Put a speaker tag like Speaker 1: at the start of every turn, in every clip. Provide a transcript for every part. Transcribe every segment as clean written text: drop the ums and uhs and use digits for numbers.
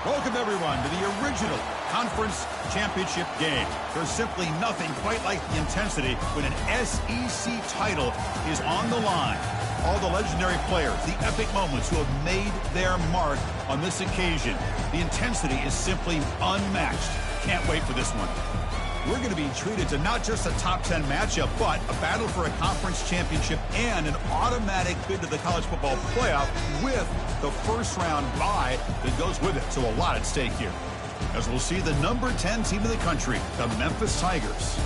Speaker 1: Welcome, everyone, to the original conference championship game. There's simply nothing quite like the intensity when an SEC title is on the line. All the legendary players, the epic moments who have made their mark on this occasion. The intensity is simply unmatched. Can't wait for this one. We're going to be treated to not just a top 10 matchup, but a battle for a conference championship and an automatic bid to the college football playoff with the first round bye that goes with it. So a lot at stake here. As we'll see the number 10 team in the country, the Memphis Tigers,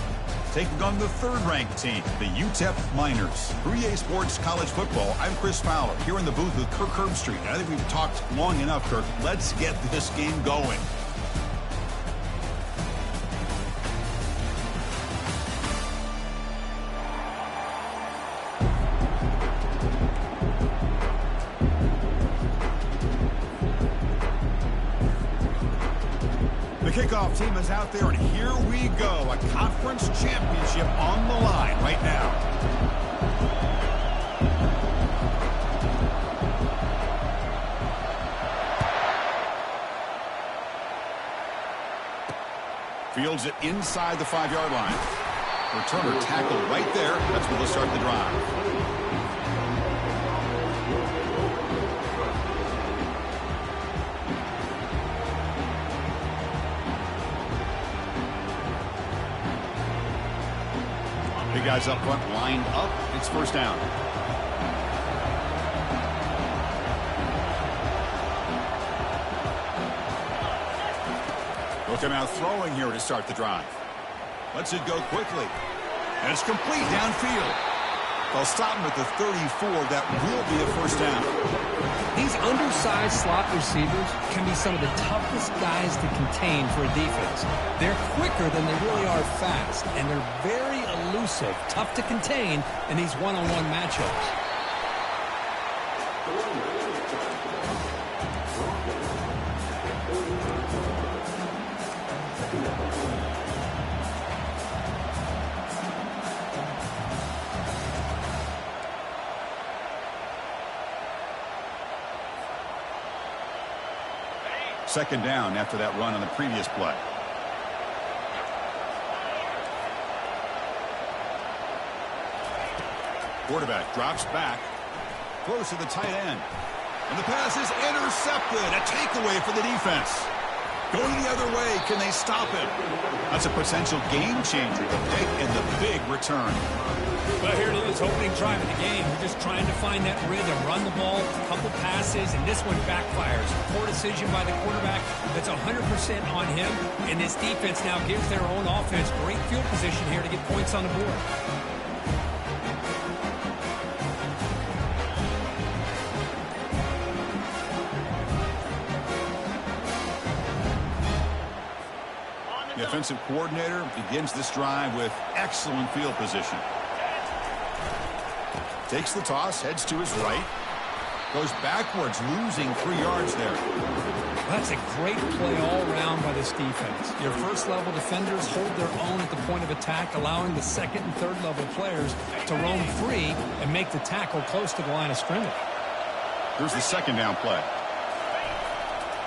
Speaker 1: taking on the third-ranked team, the UTEP Miners. For EA Sports College Football, I'm Chris Fowler, here in the booth with Kirk Herbstreit. I think we've talked long enough, Kirk. Let's get this game going. The kickoff team is out there, and here we go. A conference championship on the line right now. Fields it inside the 5-yard line. Returner tackled right there. That's where they'll start the drive. Big guys up front lined up. It's first down. Looking out throwing here to start the drive. Lets it go quickly. And it's complete downfield. They'll stop him at the 34. That will be a first down.
Speaker 2: These undersized slot receivers can be some of the toughest guys to contain for a defense. They're quicker than they really are fast, and they're very elusive, tough to contain in these one-on-one matchups.
Speaker 1: Second down after that run on the previous play. Quarterback drops back, throws to the tight end. And the pass is intercepted. A takeaway for the defense. Going the other way, can they stop it? That's a potential game changer, the pick and the big return.
Speaker 2: Well, here it is, opening drive of the game. We're just trying to find that rhythm, run the ball, a couple passes, and this one backfires. Poor decision by the quarterback. That's 100% on him, and this defense now gives their own offense great field position here to get points on the board.
Speaker 1: The offensive coordinator begins this drive with excellent field position. Takes the toss, heads to his right. Goes backwards, losing 3 yards there.
Speaker 2: That's a great play all around by this defense. Your first-level defenders hold their own at the point of attack, allowing the second and third-level players to roam free and make the tackle close to the line of scrimmage.
Speaker 1: Here's the second down play.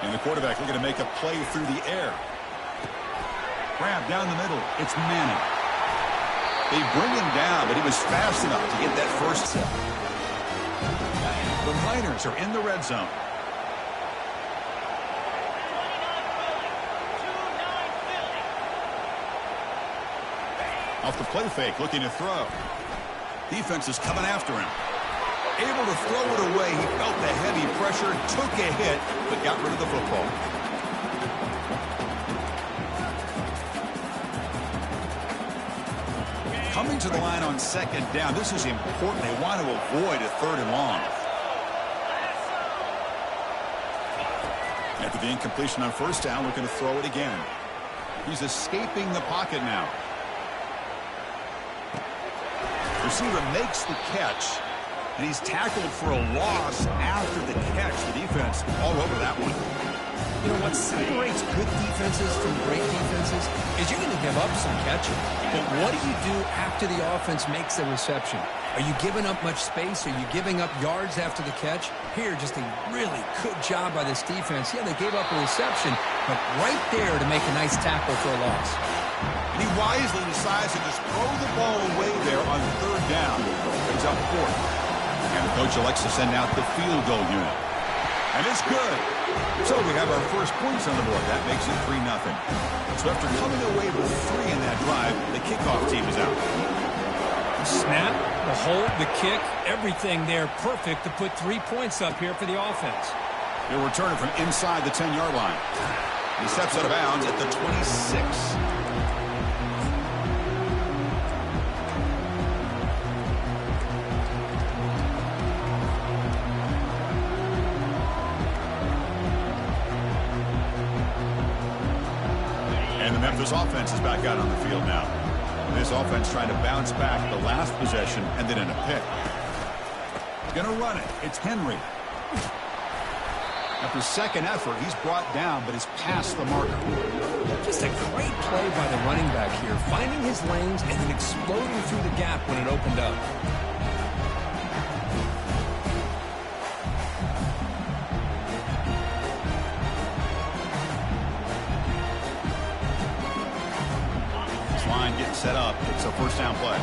Speaker 1: And the quarterback looking to make a play through the air. Grab down the middle. It's Manning. They bring him down, but he was fast enough to get that first step. The Miners are in the red zone. Off the play fake, looking to throw. Defense is coming after him. Able to throw it away. He felt the heavy pressure, took a hit, but got rid of the football. Coming to the line on second down. This is important. They want to avoid a third and long. After the incompletion on first down, looking to throw it again. He's escaping the pocket now. Receiver makes the catch, and he's tackled for a loss after the catch. The defense all over that one.
Speaker 2: You know, what separates good defenses from great defenses is you're going to give up some catching. But what do you do after the offense makes the reception? Are you giving up much space? Are you giving up yards after the catch? Here, just a really good job by this defense. Yeah, they gave up a reception, but right there to make a nice tackle for a loss.
Speaker 1: And he wisely decides to just throw the ball away there on third down. Brings up fourth. And the coach elects to send out the field goal unit. And it's good. So we have our first points on the board. That makes it 3-0. So after coming away with 3 in that drive, the kickoff team is out.
Speaker 2: Snap, the hold, the kick, everything there perfect to put 3 points up here for the offense.
Speaker 1: He'll return it from inside the 10-yard line. He steps out of bounds at the 26. And the Memphis offense is back out on the field now. This offense trying to bounce back the last possession and then in a pick. Going to run it. It's Henry. After second effort, he's brought down, but he's past the marker.
Speaker 2: Just a great play by the running back here, finding his lanes and then exploding through the gap when it opened up.
Speaker 1: This line getting set up. It's a first down play.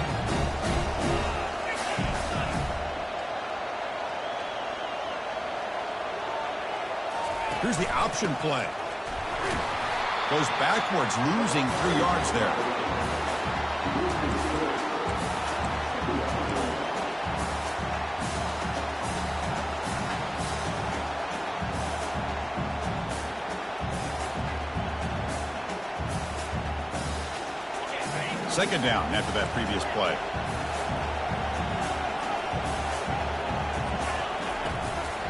Speaker 1: Here's the option play. Goes backwards, losing 3 yards there. Second down after that previous play.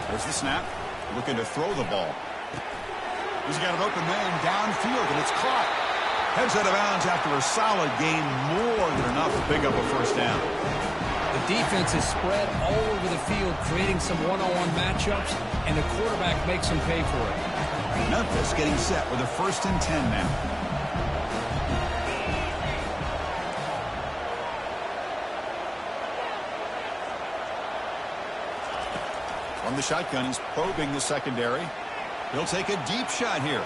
Speaker 1: There's the snap. Looking to throw the ball. He's got an open man downfield, and it's caught. Heads out of bounds after a solid gain, more than enough to pick up a first down.
Speaker 2: The defense is spread all over the field, creating some one-on-one matchups, and the quarterback makes them pay for it.
Speaker 1: Memphis getting set with a 1st and 10 now. From the shotgun, he's probing the secondary. He'll take a deep shot here.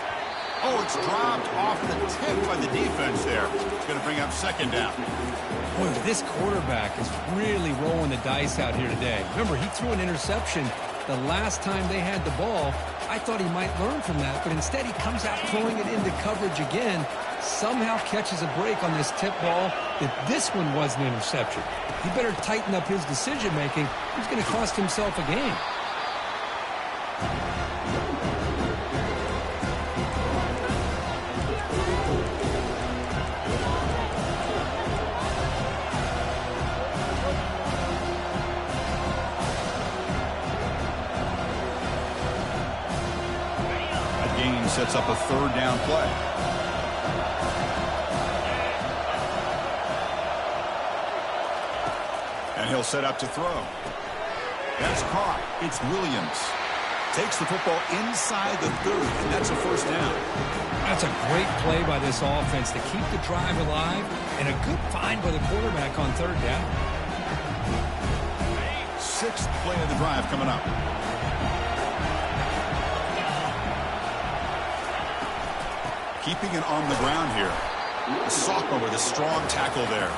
Speaker 1: Oh, it's dropped off the tip by the defense there. It's going to bring up second down.
Speaker 2: Boy, this quarterback is really rolling the dice out here today. Remember, he threw an interception the last time they had the ball. I thought he might learn from that, but instead he comes out throwing it into coverage again. Somehow catches a break on this tip ball that this one was an interception. He better tighten up his decision-making. He's going to cost himself a game.
Speaker 1: That gain sets up a 3rd down play. And he'll set up to throw. That's caught. It's Williams. Takes the football inside the 30, and that's a first down.
Speaker 2: That's a great play by this offense to keep the drive alive, and a good find by the quarterback on 3rd down.
Speaker 1: 6th play of the drive coming up. Keeping it on the ground here. The sophomore with a strong tackle there.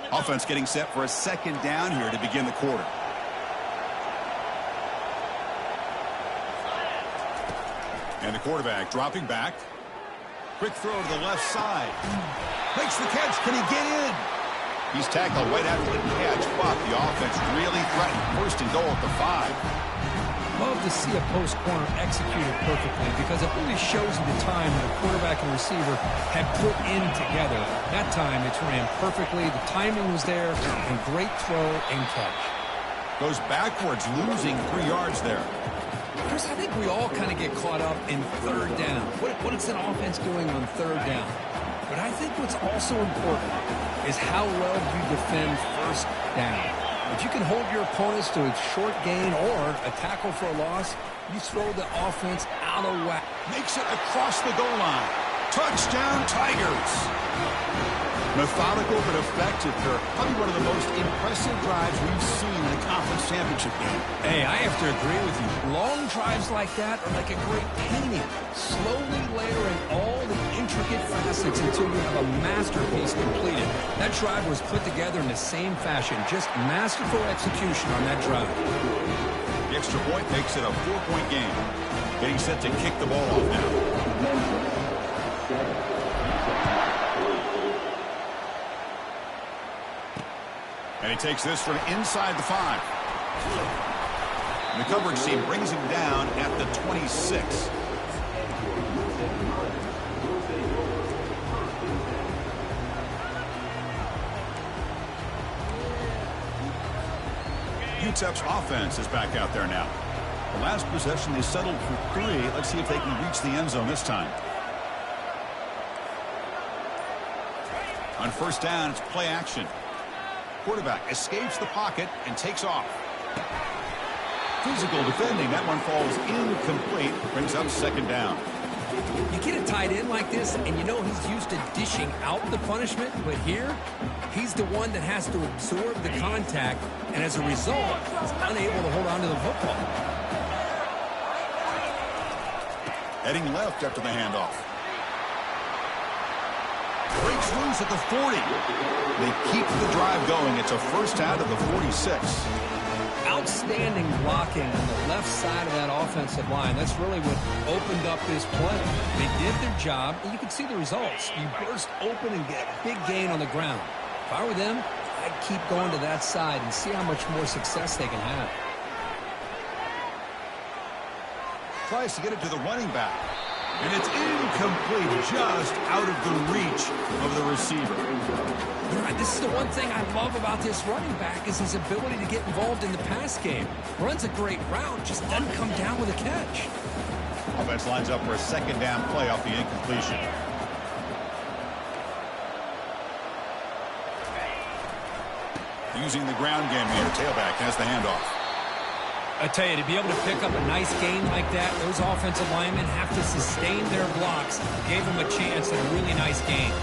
Speaker 1: Offense getting set for a 2nd down here to begin the quarter. And the quarterback dropping back. Quick throw to the left side. Makes the catch. Can he get in? He's tackled right after the catch, but the offense really threatened. 1st and goal at the 5.
Speaker 2: love to see a post corner executed perfectly because it really shows you the time that a quarterback and receiver had put in together. That time, it's ran perfectly. The timing was there, and great throw and catch.
Speaker 1: Goes backwards, losing 3 yards there.
Speaker 2: Chris, I think we all kind of get caught up in third down. What is an offense doing on third down? But I think what's also important is how well you defend first down. If you can hold your opponents to a short gain or a tackle for a loss, you throw the offense out of whack.
Speaker 1: Makes it across the goal line. Touchdown, Tigers. Methodical but effective, Kirk. Probably one of the most impressive drives we've seen in a conference championship game.
Speaker 2: Hey, I have to agree with you. Long drives like that are like a great painting. Slowly layering all the intricate facets until you have a masterpiece completed. That drive was put together in the same fashion. Just masterful execution on that drive.
Speaker 1: The extra point makes it a 4-point game. Getting set to kick the ball off now. And he takes this from inside the 5. And the coverage team brings him down at the 26. UTEP's offense is back out there now. The last possession, they settled for 3. Let's see if they can reach the end zone this time. On first down, it's play action. Quarterback escapes the pocket and takes off. Physical defending. That one falls incomplete. Brings up second down.
Speaker 2: You get a tight end like this, and you know he's used to dishing out the punishment, but here, he's the one that has to absorb the contact, and as a result, he's unable to hold on to the football.
Speaker 1: Heading left after the handoff. Breaks loose at the 40. They keep the drive going. It's a first out of the 46.
Speaker 2: Outstanding blocking on the left side of that offensive line. That's really what opened up this play. They did their job, and you can see the results. You burst open and get a big gain on the ground. If I were them, I'd keep going to that side and see how much more success they can have.
Speaker 1: Tries to get it to the running back. And it's incomplete, just out of the reach of the receiver.
Speaker 2: This is the one thing I love about this running back is his ability to get involved in the pass game. Runs a great route, just doesn't come down with a catch.
Speaker 1: Offense lines up for a second down play off the incompletion. Using the ground game here, tailback has the handoff.
Speaker 2: I tell you, to be able to pick up a nice gain like that, those offensive linemen have to sustain their blocks. Gave them a chance at a really nice gain.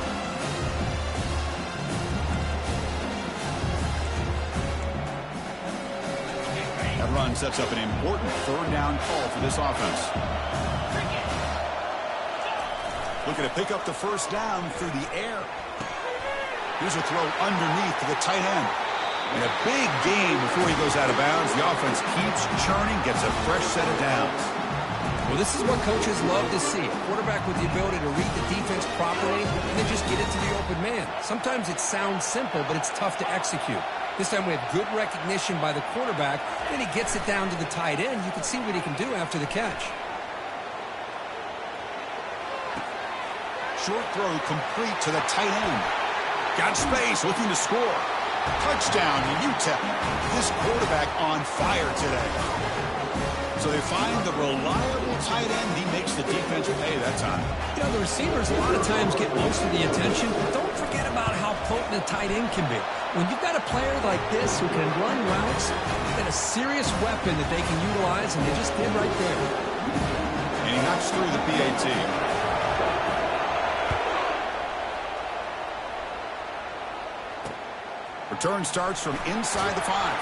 Speaker 1: That run sets up an important third down call for this offense. Looking to pick up the first down through the air. Here's a throw underneath to the tight end. And a big gain before he goes out of bounds. The offense keeps churning, gets a fresh set of downs.
Speaker 2: Well, this is what coaches love to see. A quarterback with the ability to read the defense properly and then just get it to the open man. Sometimes it sounds simple, but it's tough to execute. This time we have good recognition by the quarterback. Then he gets it down to the tight end. You can see what he can do after the catch.
Speaker 1: Short throw complete to the tight end. Got space, looking to score. Touchdown to UTEP. This quarterback on fire today. So they find the reliable tight end. He makes the defense pay that time.
Speaker 2: You know, the receivers a lot of times get most of the attention, but don't forget about how potent a tight end can be. When you've got a player like this who can run routes, you've got a serious weapon that they can utilize, and they just did right there.
Speaker 1: And he knocks through the PAT. Return starts from inside the 5.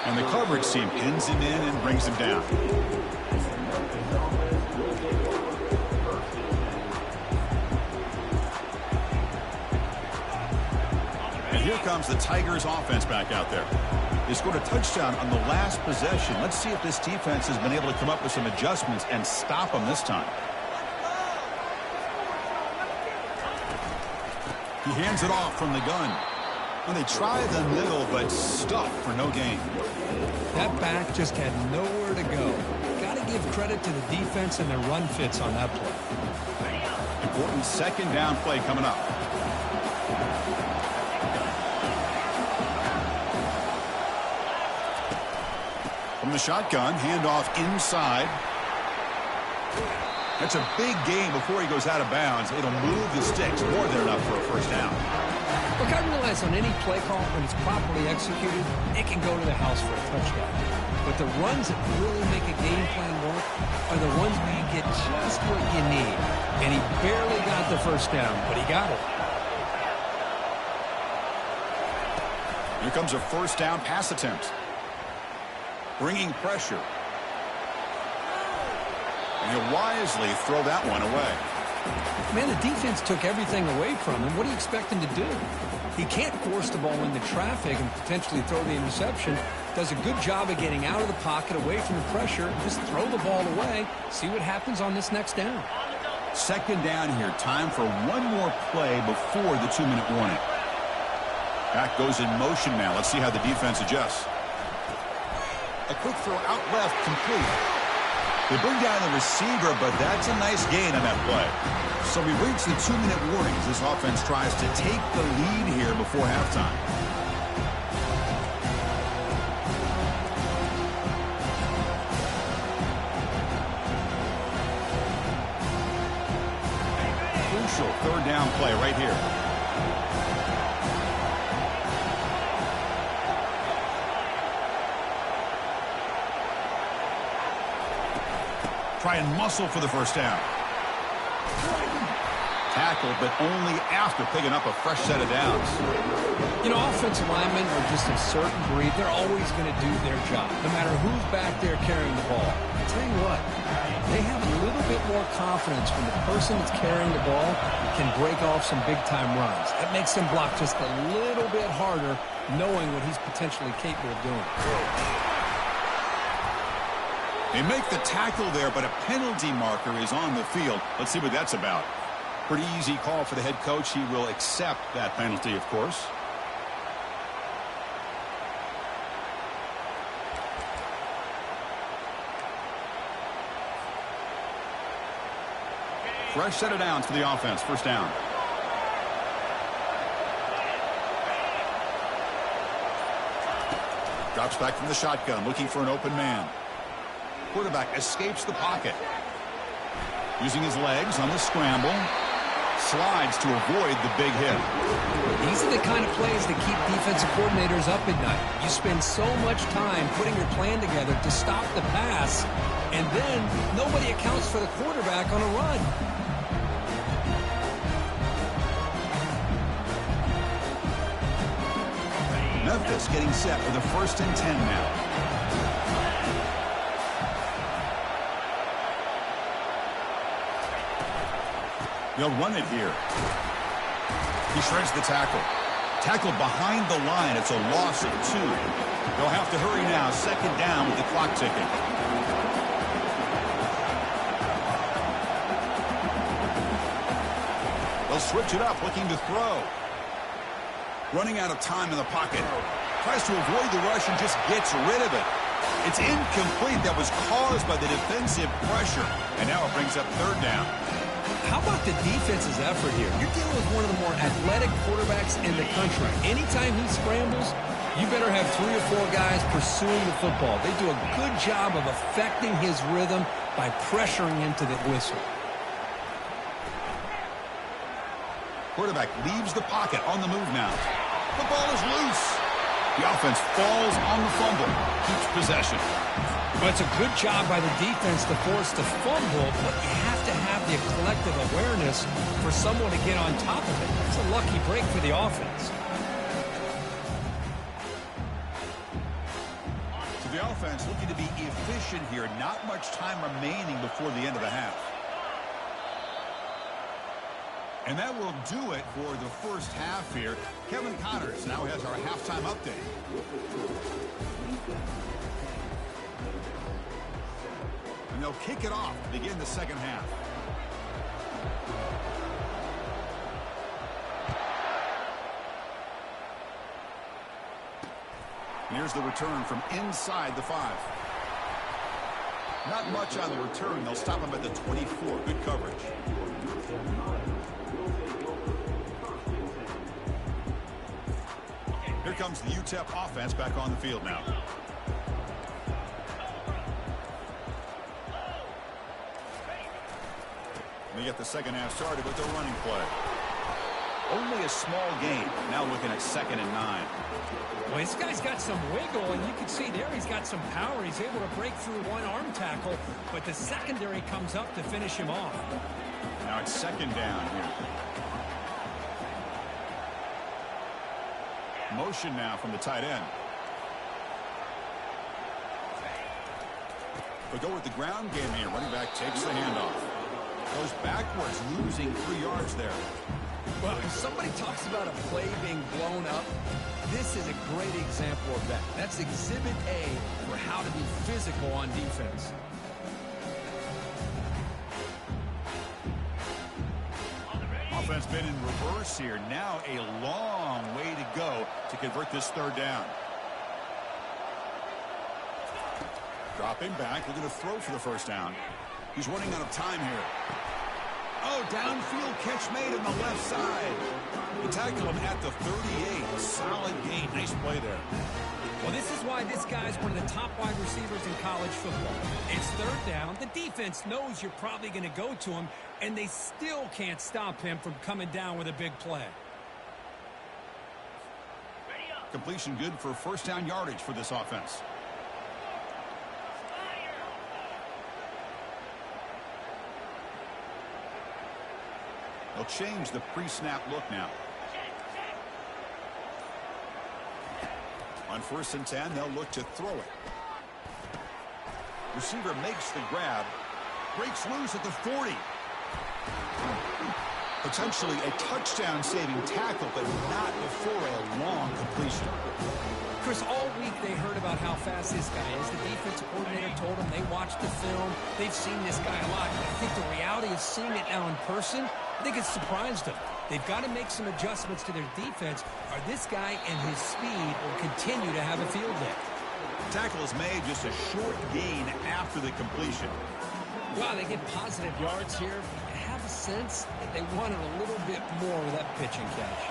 Speaker 1: And the coverage team pins him in and brings him down. And here comes the Tigers offense back out there. They scored a touchdown on the last possession. Let's see if this defense has been able to come up with some adjustments and stop them this time. He hands it off from the gun. Well, they try the middle, but stuck for no gain.
Speaker 2: That back just had nowhere to go. Got to give credit to the defense and their run fits on that play.
Speaker 1: Important second down play coming up. From the shotgun, handoff inside. That's a big gain before he goes out of bounds. It'll move the sticks more than enough for a first down.
Speaker 2: Look, I realize on any play call, when it's properly executed, it can go to the house for a touchdown. But the runs that really make a game plan work are the ones where you get just what you need. And he barely got the first down, but he got it.
Speaker 1: Here comes a first down pass attempt. Bringing pressure. And he'll wisely throw that one away.
Speaker 2: Man, the defense took everything away from him. What do you expect him to do? He can't force the ball into traffic and potentially throw the interception. Does a good job of getting out of the pocket, away from the pressure, and just throw the ball away. See what happens on this next down.
Speaker 1: Second down here. Time for one more play before the 2-minute warning. Back goes in motion now. Let's see how the defense adjusts. A quick throw out left, complete. They bring down the receiver, but that's a nice gain on that play. So we reach the 2-minute warnings. This offense tries to take the lead here before halftime. Crucial third down play right here. Try and muscle for the first down. Tackle, but only after picking up a fresh set of downs.
Speaker 2: You know, offensive linemen are just a certain breed. They're always going to do their job, no matter who's back there carrying the ball. I tell you what, they have a little bit more confidence when the person that's carrying the ball can break off some big-time runs. That makes them block just a little bit harder, knowing what he's potentially capable of doing.
Speaker 1: They make the tackle there, but a penalty marker is on the field. Let's see what that's about. Pretty easy call for the head coach. He will accept that penalty, of course. Fresh set of downs for the offense. First down. Drops back from the shotgun, looking for an open man. Quarterback escapes the pocket. Using his legs on the scramble. Slides to avoid the big hit.
Speaker 2: These are the kind of plays that keep defensive coordinators up at night. You spend so much time putting your plan together to stop the pass, and then nobody accounts for the quarterback on a run.
Speaker 1: Memphis getting set for the 1st and 10 now. They'll run it here. He shreds the tackle. Tackle behind the line. It's a loss of 2. They'll have to hurry now. Second down with the clock ticking. They'll switch it up, looking to throw. Running out of time in the pocket. Tries to avoid the rush and just gets rid of it. It's incomplete. That was caused by the defensive pressure. And now it brings up third down.
Speaker 2: How about the defense's effort here? You're dealing with one of the more athletic quarterbacks in the country. Anytime he scrambles, you better have 3 or 4 guys pursuing the football. They do a good job of affecting his rhythm by pressuring him to the whistle.
Speaker 1: Quarterback leaves the pocket on the move now. The ball is loose. The offense falls on the fumble. Keeps possession.
Speaker 2: Well, it's a good job by the defense to force the fumble, but you have to have the collective awareness for someone to get on top of it. It's a lucky break for the offense.
Speaker 1: So the offense looking to be efficient here. Not much time remaining before the end of the half. And that will do it for the first half here. Kevin Connors now has our halftime update. And they'll kick it off to begin the second half. And here's the return from inside the 5. Not much on the return. They'll stop him at the 24. Good coverage. Here comes the UTEP offense back on the field now. They get the second half started with their running play. Only a small gain. Now looking at 2nd and 9.
Speaker 2: Well, this guy's got some wiggle, and you can see there he's got some power. He's able to break through one arm tackle, but the secondary comes up to finish him off.
Speaker 1: Now it's 2nd down here. Motion now from the tight end. They'll go with the ground game here. Running back takes the handoff. Goes backwards, losing 3 yards there.
Speaker 2: Well, if somebody talks about a play being blown up, this is a great example of that. That's Exhibit A for how to be physical on defense.
Speaker 1: Offense been in reverse here. Now a long way to go to convert this 3rd down. Dropping back, looking to throw for the 1st down. He's running out of time here. Oh, downfield catch made on the left side. They tackle him at the 38. Solid gain. Nice play there.
Speaker 2: Well, this is why this guy's one of the top wide receivers in college football. It's 3rd down. The defense knows you're probably going to go to him, and they still can't stop him from coming down with a big play.
Speaker 1: Completion good for 1st down yardage for this offense. They'll change the pre-snap look now. On 1st and 10, they'll look to throw it. Receiver makes the grab. Breaks loose at the 40. Potentially a touchdown-saving tackle, but not before a long completion.
Speaker 2: Chris, all week they heard about how fast this guy is. The defensive coordinator told them they watched the film. They've seen this guy a lot. I think the reality of seeing it now in person, I think it's surprised them. They've got to make some adjustments to their defense, or this guy and his speed will continue to have a field day.
Speaker 1: Tackle is made, just a short gain after the completion.
Speaker 2: Wow, they get positive yards here. I have a sense that they wanted a little bit more with that pitch and catch.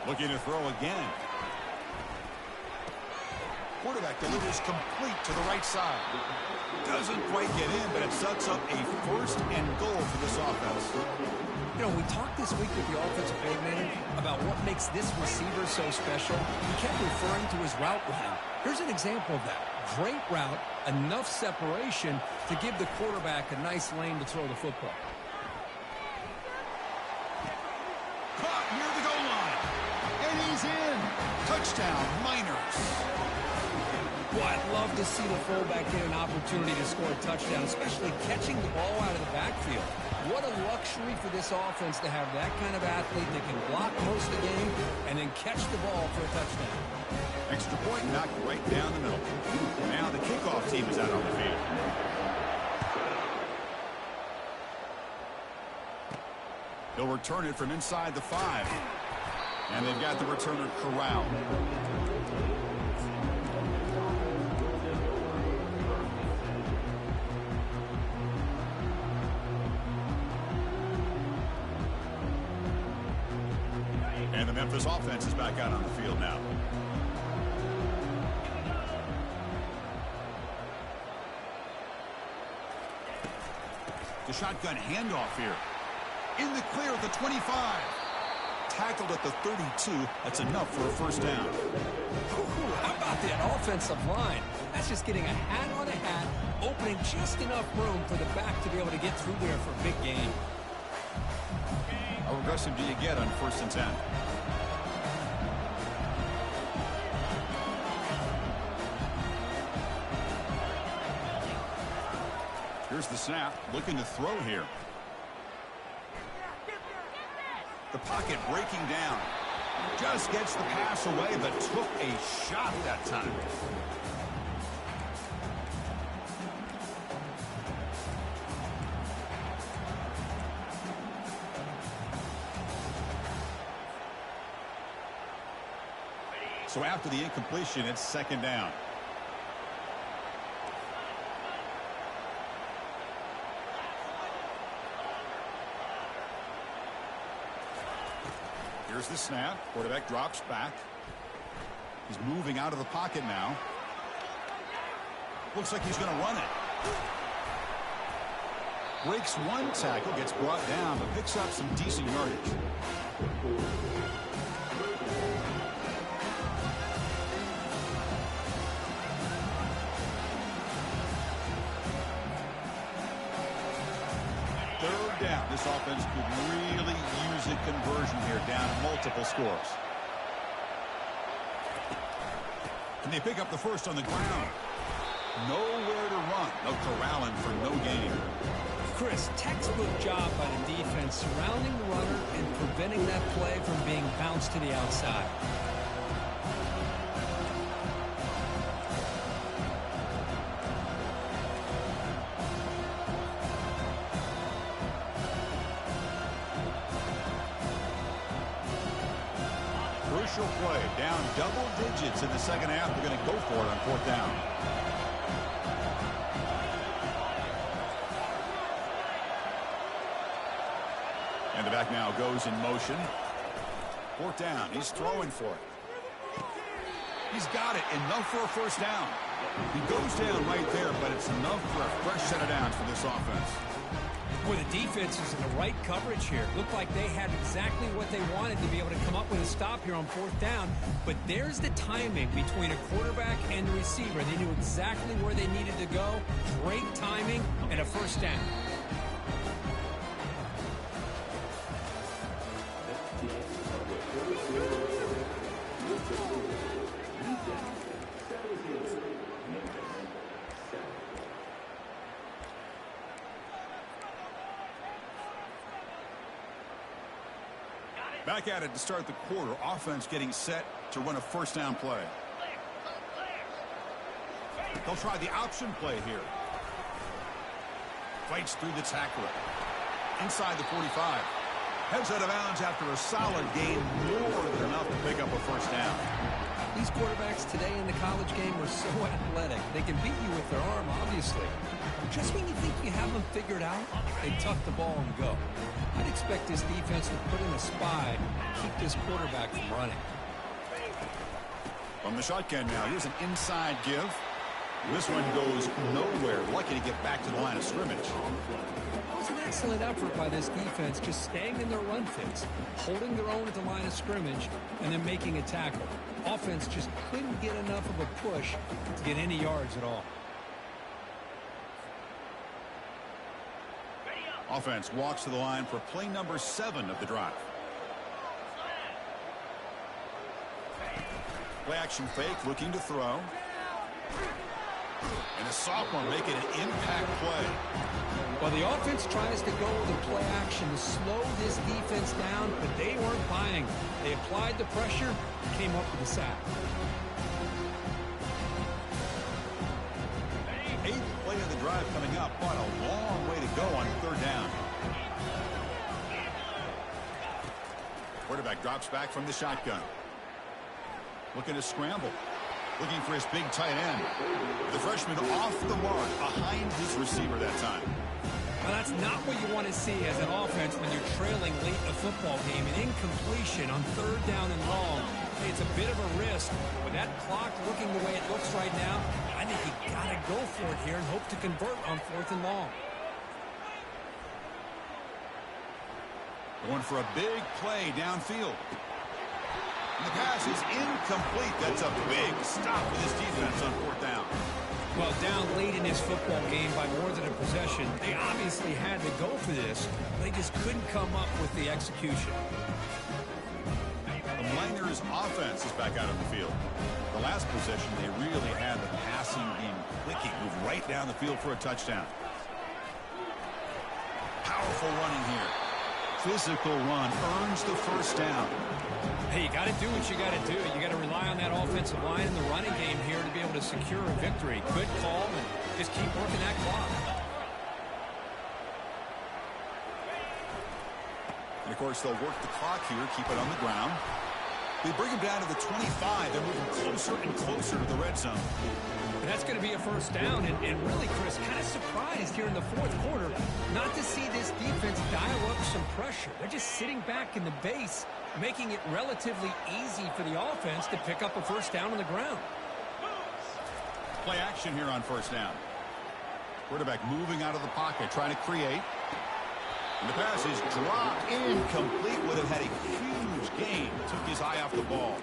Speaker 1: Looking to throw again. Quarterback delivers complete to the right side. Doesn't quite get in, but it sets up a 1st and goal for this offense.
Speaker 2: You know, we talked this week with the offensive coordinator about what makes this receiver so special. He kept referring to his route running. Here's an example of that. Great route, enough separation to give the quarterback a nice lane to throw the football.
Speaker 1: Caught near the goal line. And he's in. Touchdown, Miners.
Speaker 2: Well, I'd love to see the fullback get an opportunity to score a touchdown, especially catching the ball out of the backfield. What a luxury for this offense to have that kind of athlete that can block most of the game and then catch the ball for a touchdown.
Speaker 1: Extra point knocked right down the middle. Now the kickoff team is out on the field. They'll return it from inside the 5. And they've got the returner corralled. And the Memphis offense is back out on the field now. The shotgun handoff here. In the clear at the 25. Tackled at the 32. That's enough for a 1st down.
Speaker 2: Ooh, how about that offensive line? That's just getting a hat on a hat, opening just enough room for the back to be able to get through there for a big gain.
Speaker 1: How aggressive do you get on 1st and 10? Here's the snap, looking to throw here. The pocket breaking down. Just gets the pass away, but took a shot that time. So after the incompletion, it's second down. Here's the snap. Quarterback drops back. He's moving out of the pocket now. Looks like he's going to run it. Breaks one tackle, gets brought down, but picks up some decent yardage. Third down. This offense could really use a conversion here, down multiple scores. And they pick up the first on the ground. Nowhere to run. No corralling for no gain.
Speaker 2: Chris, textbook job by the defense surrounding the runner and preventing that play from being bounced to the outside.
Speaker 1: Crucial play. Down double digits in the second half. They're going to go for it on fourth down. And the back now goes in motion. Fourth down. He's throwing for it. He's got it. Enough for a first down. He goes down right there, but it's enough for a fresh set of downs for this offense.
Speaker 2: Boy, the defense is in the right coverage here. Looked like they had exactly what they wanted to be able to come up with a stop here on fourth down. But there's the timing between a quarterback and the receiver. They knew exactly where they needed to go. Great timing and a first down.
Speaker 1: Back at it to start the quarter. Offense getting set to run a first down play. They'll try the option play here. Fights through the tackler. Inside the 45. Heads out of bounds after a solid gain. More than enough to pick up a first down.
Speaker 2: These quarterbacks today in the college game are so athletic. They can beat you with their arm, obviously. Just when you think you have them figured out, they tuck the ball and go. I'd expect this defense to put in a spy and keep this quarterback from running.
Speaker 1: From the shotgun now, here's an inside give. This one goes nowhere. Lucky to get back to the line of scrimmage.
Speaker 2: It was an excellent effort by this defense, just staying in their run fits, holding their own at the line of scrimmage, and then making a tackle. Offense just couldn't get enough of a push to get any yards at all.
Speaker 1: Offense walks to the line for play number 7 of the drive. Play action fake, looking to throw. And a sophomore making an impact play.
Speaker 2: Well, the offense tries to go with a play action to slow this defense down, but they weren't buying. They applied the pressure, came up with a sack.
Speaker 1: 8th play of the drive coming up, but a long way to go on third down. Quarterback drops back from the shotgun. Looking to scramble. Looking for his big tight end. The freshman off the mark behind his receiver that time.
Speaker 2: Well, that's not what you want to see as an offense when you're trailing late in a football game. An incompletion on third down and long. Hey, it's a bit of a risk. With that clock looking the way it looks right now, I think you got to go for it here and hope to convert on fourth and long.
Speaker 1: Going for a big play downfield. And the pass is incomplete. That's a big stop for this defense on fourth down.
Speaker 2: Well, down late in this football game by more than a possession, they obviously had to go for this. They just couldn't come up with the execution.
Speaker 1: The Miners offense is back out on the field. The last possession, they really had the passing game clicking. Moved right down the field for a touchdown. Powerful running here. Physical run earns the first down.
Speaker 2: Hey, you got to do what you got to do. You got to rely on that offensive line in the running game here to be able to secure a victory. Good call, and just keep working that clock.
Speaker 1: And, of course, they'll work the clock here, keep it on the ground. They bring him down to the 25. They're moving closer and closer to the red zone.
Speaker 2: And that's going to be a first down. And really, Chris, kind of surprised here in the fourth quarter not to see this defense dial up some pressure. They're just sitting back in the base, making it relatively easy for the offense to pick up a first down on the ground.
Speaker 1: Play action here on first down. Quarterback moving out of the pocket, trying to create. And the pass is dropped incomplete. Would have had a huge gain. Took his eye off the ball.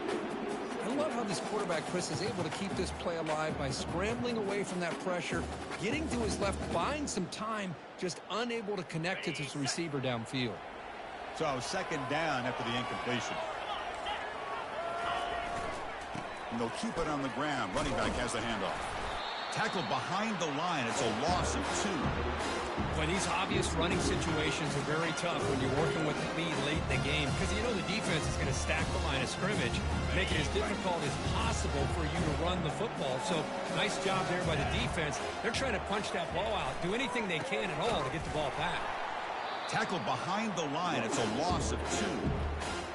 Speaker 2: I love how this quarterback, Chris, is able to keep this play alive by scrambling away from that pressure, getting to his left, buying some time, just unable to connect to his receiver downfield.
Speaker 1: So second down after the incompletion. And they'll keep it on the ground. Running back has the handoff. Tackled behind the line. It's a loss of 2.
Speaker 2: Well, these obvious running situations are very tough when you're working with the lead late in the game because you know the defense is going to stack the line of scrimmage, make it as difficult as possible for you to run the football. So nice job there by the defense. They're trying to punch that ball out, do anything they can at all to get the ball back.
Speaker 1: Tackled behind the line. It's a loss of 2.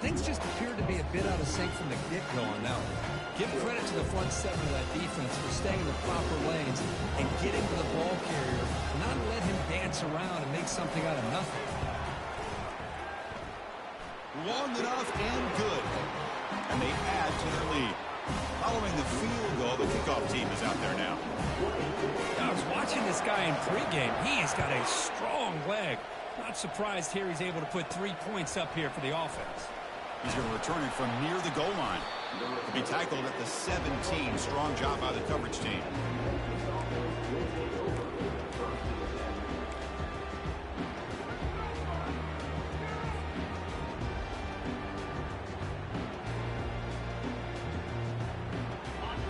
Speaker 2: Things just appeared to be a bit out of sync from the get-go on that one. Give credit to the front seven of that defense for staying in the proper lanes and getting to the ball carrier, not let him dance around and make something out of nothing.
Speaker 1: Long enough and good. And they add to their lead. Following the field goal, the kickoff team is out there now.
Speaker 2: I was watching this guy in pregame. He has got a strong leg. Not surprised here he's able to put 3 points up here for the offense.
Speaker 1: He's going to return it from near the goal line. To be tackled at the 17. Strong job by the coverage team.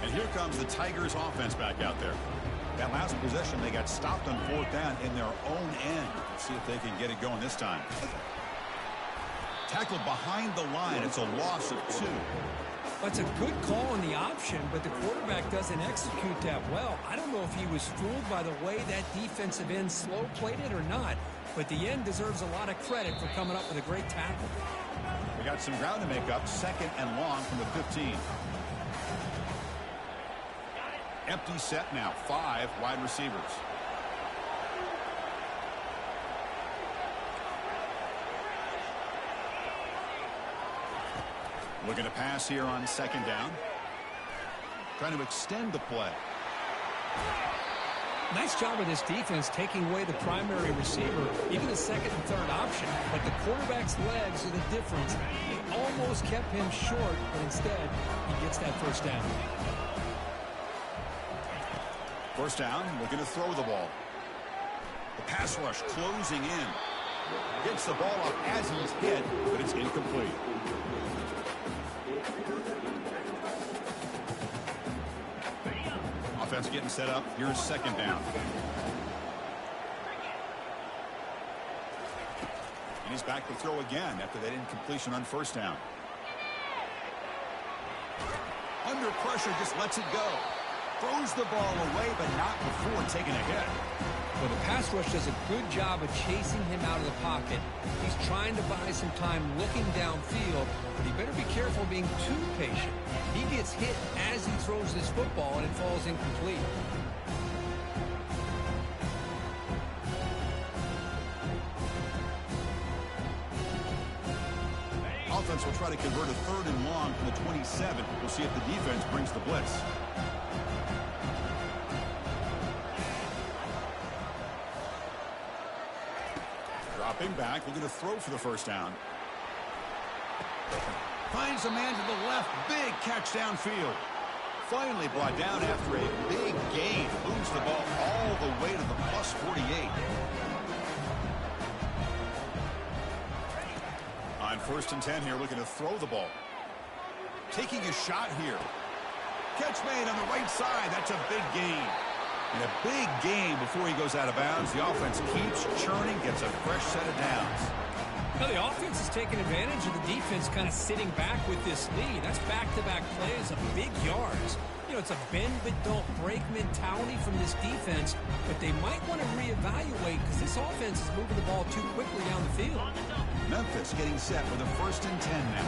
Speaker 1: And here comes the Tigers offense back out there. That last possession, they got stopped on fourth down in their own end. Let's see if they can get it going this time. Tackled behind the line. It's a loss of 2.
Speaker 2: That's a good call on the option, but the quarterback doesn't execute that well. I don't know if he was fooled by the way that defensive end slow played it or not, but the end deserves a lot of credit for coming up with a great tackle.
Speaker 1: We got some ground to make up. Second and long from the 15. Empty set now. 5 wide receivers. Looking to pass here on second down. Trying to extend the play.
Speaker 2: Nice job of this defense taking away the primary receiver, even the second and third option. But the quarterback's legs are the difference. He almost kept him short, but instead he gets that first down.
Speaker 1: First down, looking to throw the ball. The pass rush closing in. Gets the ball up as he's hit, but it's incomplete. Offense getting set up. Here's second down. And he's back to throw again after that incompletion on first down. Under pressure, just lets it go. Throws the ball away, but not before taking a hit.
Speaker 2: Well, the pass rush does a good job of chasing him out of the pocket. He's trying to buy some time looking downfield, but he better be careful being too patient. He gets hit as he throws this football, and it falls incomplete.
Speaker 1: Offense will try to convert a third and long from the 27. We'll see if the defense brings the blitz. Dropping back, looking to throw for the first down. Finds a man to the left. Big catch downfield. Finally brought down after a big gain. Moves the ball all the way to the plus 48. On first and 10 here, looking to throw the ball. Taking a shot here. Catch made on the right side. That's a big gain. And a big gain before he goes out of bounds. The offense keeps churning, gets a fresh set of downs.
Speaker 2: Now the offense is taking advantage of the defense kind of sitting back with this lead. That's back-to-back plays of big yards. You know, it's a bend-but-don't-break mentality from this defense, but they might want to reevaluate because this offense is moving the ball too quickly down the field.
Speaker 1: Memphis getting set for the first and 10 now.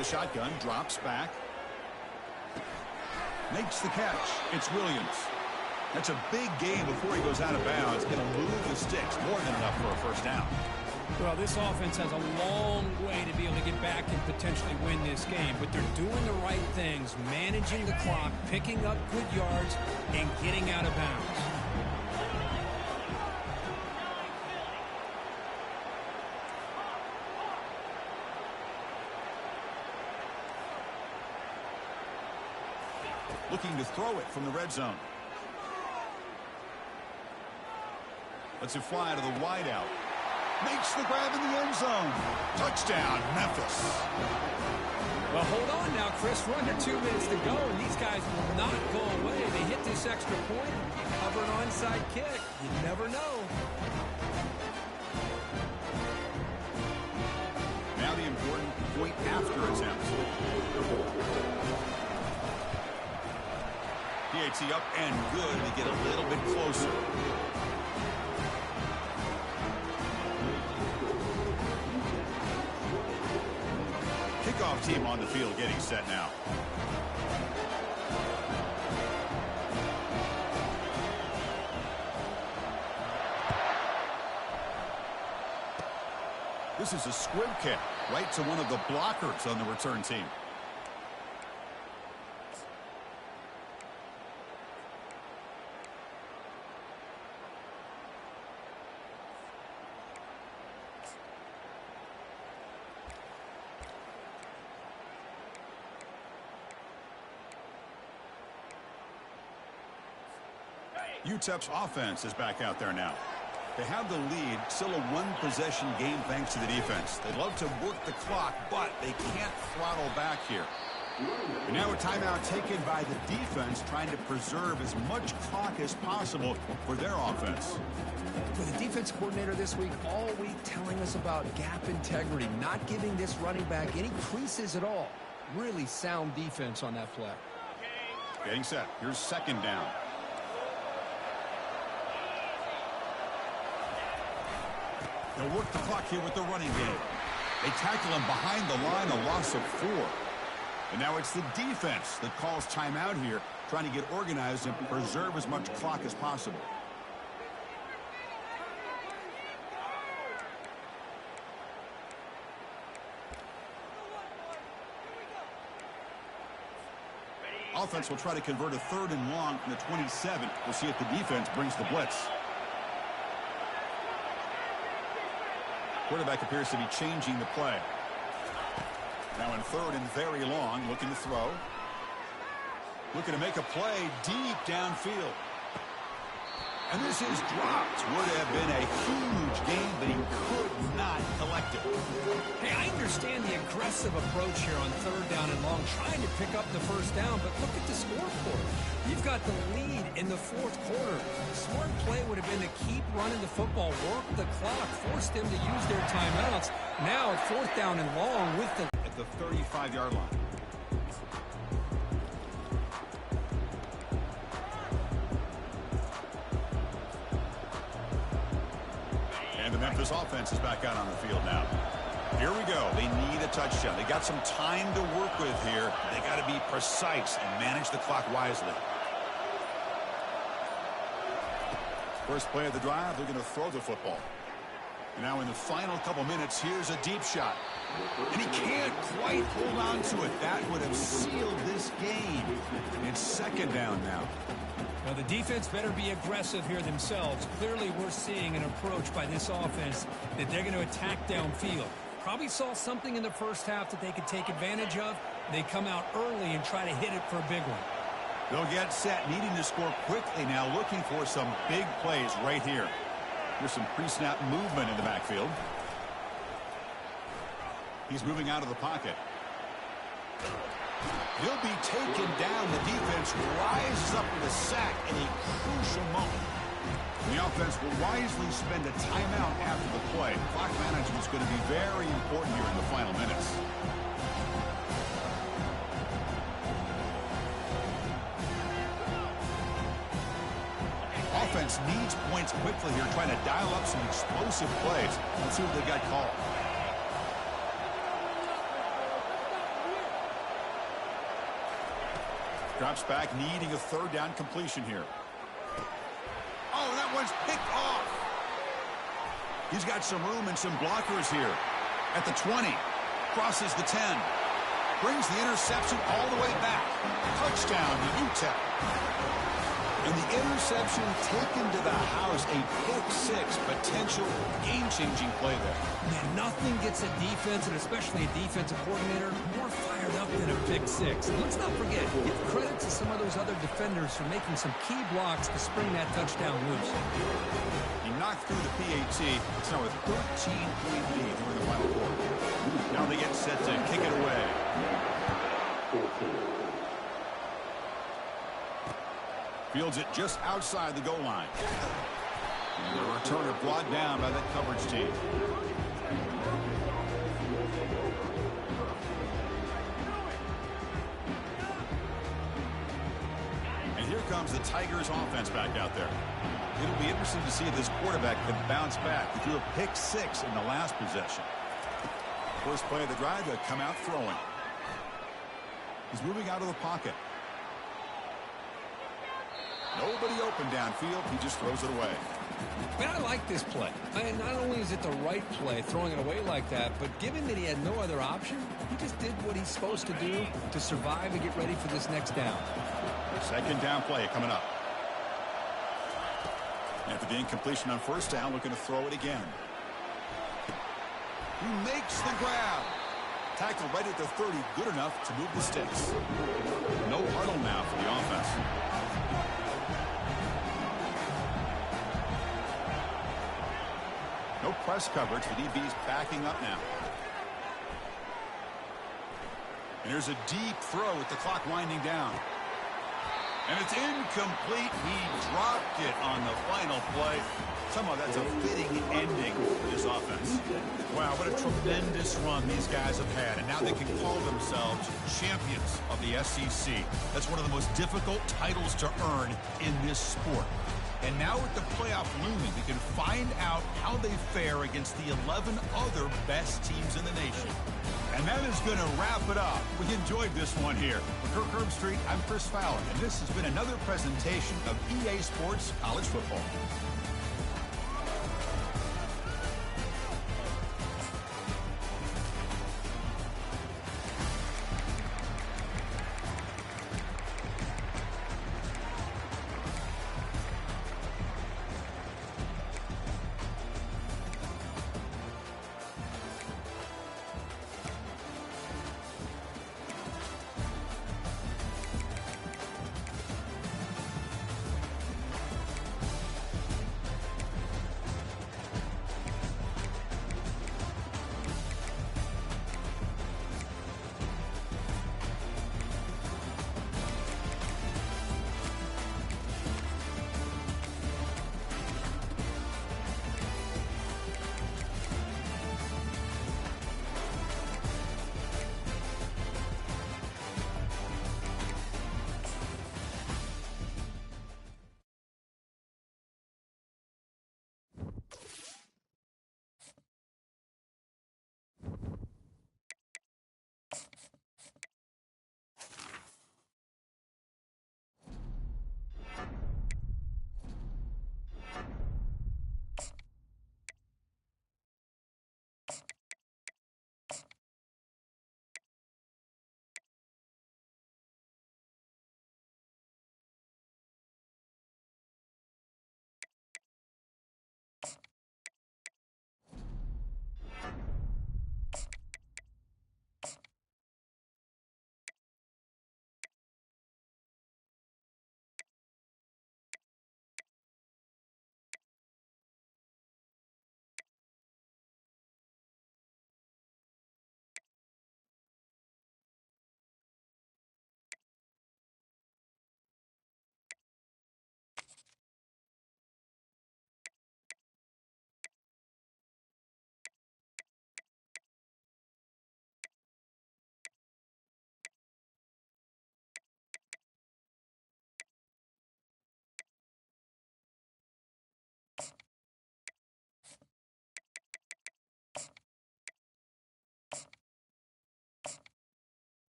Speaker 1: the shotgun, drops back. Makes the catch. It's Williams. That's a big gain before he goes out of bounds. Going to move the sticks. More than enough for a first down.
Speaker 2: Well, this offense has a long way to be able to get back and potentially win this game. But they're doing the right things, managing the clock, picking up good yards, and getting out of bounds.
Speaker 1: Looking to throw it from the red zone. Lets it fly to the wideout. Makes the grab in the end zone. Touchdown, Memphis.
Speaker 2: Well, hold on now, Chris. We're under 2 minutes to go, and these guys will not go away. They hit this extra point. You cover an onside kick. You never know.
Speaker 1: Now the important point after attempt. PAT up and good to get a little bit closer. Kickoff team on the field getting set now. This is a squib kick right to one of the blockers on the return team. UTEP's offense is back out there now. They have the lead, still a one-possession game thanks to the defense. They'd love to work the clock, but they can't throttle back here. And now a timeout taken by the defense, trying to preserve as much clock as possible for their offense.
Speaker 2: With the defense coordinator this week, all week telling us about gap integrity, not giving this running back any creases at all. Really sound defense on that play.
Speaker 1: Getting set. Here's second down. They'll work the clock here with the running game. They tackle him behind the line, a loss of 4. And now it's the defense that calls timeout here, trying to get organized and preserve as much clock as possible. Offense will try to convert a 3rd and long from the 27. We'll see if the defense brings the blitz. Quarterback appears to be changing the play. Now in 3rd and very long, looking to throw. Looking to make a play deep downfield. And this is dropped. Would have been a huge gain, but he could not collect it.
Speaker 2: Hey, I understand the aggressive approach here on 3rd down and long, trying to pick up the first down, but look at the scoreboard. You've got the lead in the 4th quarter. Smart play would have been to keep running the football, work the clock, force them to use their timeouts. Now at 4th down and long with the...
Speaker 1: At the 35-yard line. And the Memphis offense is back out on the field now. Here we go. They need a touchdown. They got some time to work with here. They got to be precise and manage the clock wisely. First play of the drive, they're going to throw the football. And now in the final couple minutes, here's a deep shot. And he can't quite hold on to it. That would have sealed this game. It's 2nd down now.
Speaker 2: Well, the defense better be aggressive here themselves. Clearly, we're seeing an approach by this offense that they're going to attack downfield. Probably saw something in the first half that they could take advantage of. They come out early and try to hit it for a big one.
Speaker 1: They'll get set, needing to score quickly now, looking for some big plays right here. There's some pre-snap movement in the backfield. He's moving out of the pocket. He'll be taken down. The defense rises up with a sack in a crucial moment. And the offense will wisely spend a timeout after the play. Clock management is going to be very important here in the final minutes. Offense needs points quickly here, trying to dial up some explosive plays. Let's see what they got called. Drops back, needing a third down completion here. Oh, that one's picked off. He's got some room and some blockers here. At the 20, crosses the 10. Brings the interception all the way back. Touchdown to UTEP. And the interception taken to the house, a pick-6 potential game-changing play there.
Speaker 2: Man, nothing gets a defense, and especially a defensive coordinator, more fired up than a pick-6. And let's not forget, give credit to some of those other defenders for making some key blocks to spring that touchdown loose.
Speaker 1: He knocked through the PAT. It's now a 13-point lead during the final quarter. Now they get set to kick it away. Fields it just outside the goal line. And the returner brought down by that coverage team. And here comes the Tigers offense back out there. It'll be interesting to see if this quarterback can bounce back. He threw a pick-6 in the last possession. First play of the drive, they'll come out throwing. He's moving out of the pocket. Nobody open downfield. He just throws it away.
Speaker 2: Man, I like this play. Not only is it the right play, throwing it away like that, but given that he had no other option, he just did what he's supposed to do to survive and get ready for this next down.
Speaker 1: Second down play coming up. After the incompletion on first down, looking to throw it again. He makes the grab. Tackle right at the 30, good enough to move the sticks. No huddle now for the offense. No press coverage. The DB's backing up now. And there's a deep throw with the clock winding down. And it's incomplete. He dropped it on the final play. Somehow that's a fitting ending for this offense. Wow, what a tremendous run these guys have had. And now they can call themselves champions of the SEC. That's one of the most difficult titles to earn in this sport. And now with the playoff looming, we can find out how they fare against the 11 other best teams in the nation. And that is going to wrap it up. We enjoyed this one here. For Kirk Herbstreit, I'm Chris Fowler, and this has been another presentation of EA Sports College Football.